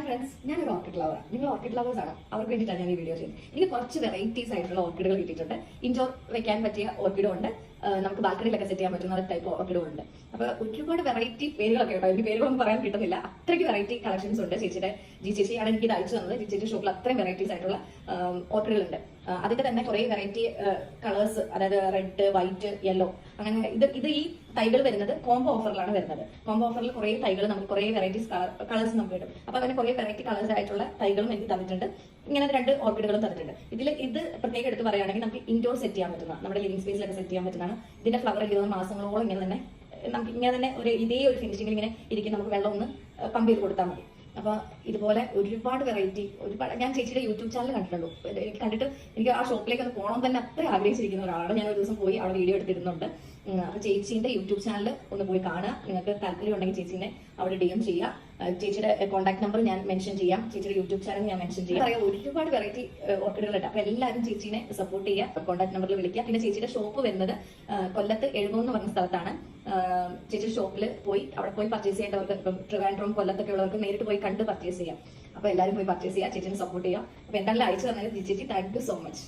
Friends, ഞാനൊരു orchid lover. നിങ്ങൾ orchid lovers ആണ്, അവർക്ക് വേണ്ടിയിട്ടാണ് ഞാൻ ഈ വീഡിയോ ചെയ്യുന്നത്. എനിക്ക് കുറച്ച് വെറൈറ്റീസ് ആയിട്ടുള്ള ഓർക്കിഡുകൾ കിട്ടിയിട്ടുണ്ട്. ഇൻഡോർ വെക്കാൻ പറ്റിയ ഓർക്കിഡും ഉണ്ട്, നമുക്ക് ബാൽക്കണിയിലൊക്കെ സെറ്റ് ചെയ്യാൻ പറ്റുന്ന ടൈപ്പ് ഓർക്കിഡും ഉണ്ട്. അപ്പൊ ഒരുപാട് വെറൈറ്റി പേരുകളൊക്കെ കേട്ടോ, എനിക്ക് പേരുകളൊന്നും പറയാൻ കിട്ടുന്നില്ല. അത്രയ്ക്ക് വെറൈറ്റി കളക്ഷൻസ് ഉണ്ട്. ചേച്ചിയുടെ ചേച്ചിയാണ് എനിക്ക് ഇത് അയച്ചു തന്നത്. ചേച്ചിയുടെ ഷോപ്പിൽ അത്രയും വെറൈറ്റീസ് ആയിട്ടുള്ള ഓർക്കിഡുകളുണ്ട്. അതിന്റെ തന്നെ കുറെ വെറൈറ്റി കളേഴ്സ്, അതായത് റെഡ്, വൈറ്റ്, യെല്ലോ, അങ്ങനെ ഇത് ഈ തൈകൾ വരുന്നത് കോംബോ ഓഫറിലാണ് വരുന്നത്. കോംബോ ഓഫറിൽ കുറെ തൈകൾ നമുക്ക് കുറെ വെറൈറ്റീസ് കളേഴ്സ് നമുക്ക് കിട്ടും. അപ്പൊ അങ്ങനെ കുറെ വെറൈറ്റി കളേഴ്സ് ആയിട്ടുള്ള തൈകളും എനിക്ക് തന്നിട്ടുണ്ട്. ഇങ്ങനെ 2 ഓർക്കിഡുകളും തന്നിട്ടുണ്ട്. ഇത് പ്രത്യേകം എടുത്ത് പറയുകയാണെങ്കിൽ നമുക്ക് ഇൻഡോർ സെറ്റ് ചെയ്യാൻ പറ്റുന്ന, നമ്മുടെ ലിവിംഗ് സ്പേസിലൊക്കെ സെറ്റ് ചെയ്യാൻ പറ്റുന്നതാണ്. ഇതിന്റെ ഫ്ലവർ ഇരുന്ന മാസങ്ങളോളം ഇങ്ങനെ തന്നെ ഇതേ ഒരു ഫിനിഷിംഗിൽ ഇങ്ങനെ ഇരിക്കും. നമുക്ക് വെള്ളം ഒന്ന് പമ്പ് ചെയ്ത് കൊടുത്താൽ മതി. അപ്പൊ ഇതുപോലെ ഒരുപാട് വെറൈറ്റി, ഞാൻ ചേച്ചിയുടെ യൂട്യൂബ് ചാനൽ കണ്ടിട്ടുള്ളൂ. എനിക്ക് ആ ഷോപ്പിലേക്ക് ഒന്ന് പോകണം തന്നെ അത്ര ആഗ്രഹിച്ചിരിക്കുന്ന ഒരാളാണ്. ഞാൻ ഒരു ദിവസം പോയി അവിടെ വീഡിയോ എടുത്തിരുന്നുണ്ട്. അപ്പൊ ചേച്ചീന്റെ യൂട്യൂബ് ചാനൽ ഒന്ന് പോയി കാണുക. നിങ്ങൾക്ക് താല്പര്യം ഉണ്ടെങ്കിൽ ചേച്ചീനെ അവിടെ DM ചെയ്യുക. ചേച്ചിയുടെ കോൺടാക്ട് നമ്പർ ഞാൻ മെൻഷൻ ചെയ്യാം, ചേച്ചിയുടെ യൂട്യൂബ് ചാനൽ ഞാൻ മെൻഷൻ ചെയ്യാം. പറയാം, ഒരുപാട് വെറൈറ്റി ഓർക്കിഡുകളുണ്ട്. അപ്പൊ എല്ലാവരും ചേച്ചീനെ സപ്പോർട്ട് ചെയ്യുക, കോൺടാക്ട് നമ്പറിൽ വിളിക്കുക. പിന്നെ ചേച്ചിയുടെ ഷോപ്പ് വരുന്നത് കൊല്ലത്ത് എഴുന്നൂർ എന്ന് പറഞ്ഞ സ്ഥലത്താണ്. ചേച്ചിയുടെ ഷോപ്പിൽ അവിടെ പോയി പർച്ചേസ് ചെയ്യേണ്ടവർക്ക്, ഇപ്പം ട്രിവാൻഡ്രം, കൊല്ലത്തൊക്കെ ഉള്ളവർക്ക് നേരിട്ട് പോയി കണ്ട് പർച്ചേസ് ചെയ്യാം. അപ്പൊ എല്ലാവരും പോയി പർച്ചേസ് ചെയ്യുക, ചേച്ചിനെ സപ്പോർട്ട് ചെയ്യുക. അപ്പൊ എന്തായാലും അയച്ചു തന്നത് ചേച്ചി, താങ്ക് യു സോ മച്ച്.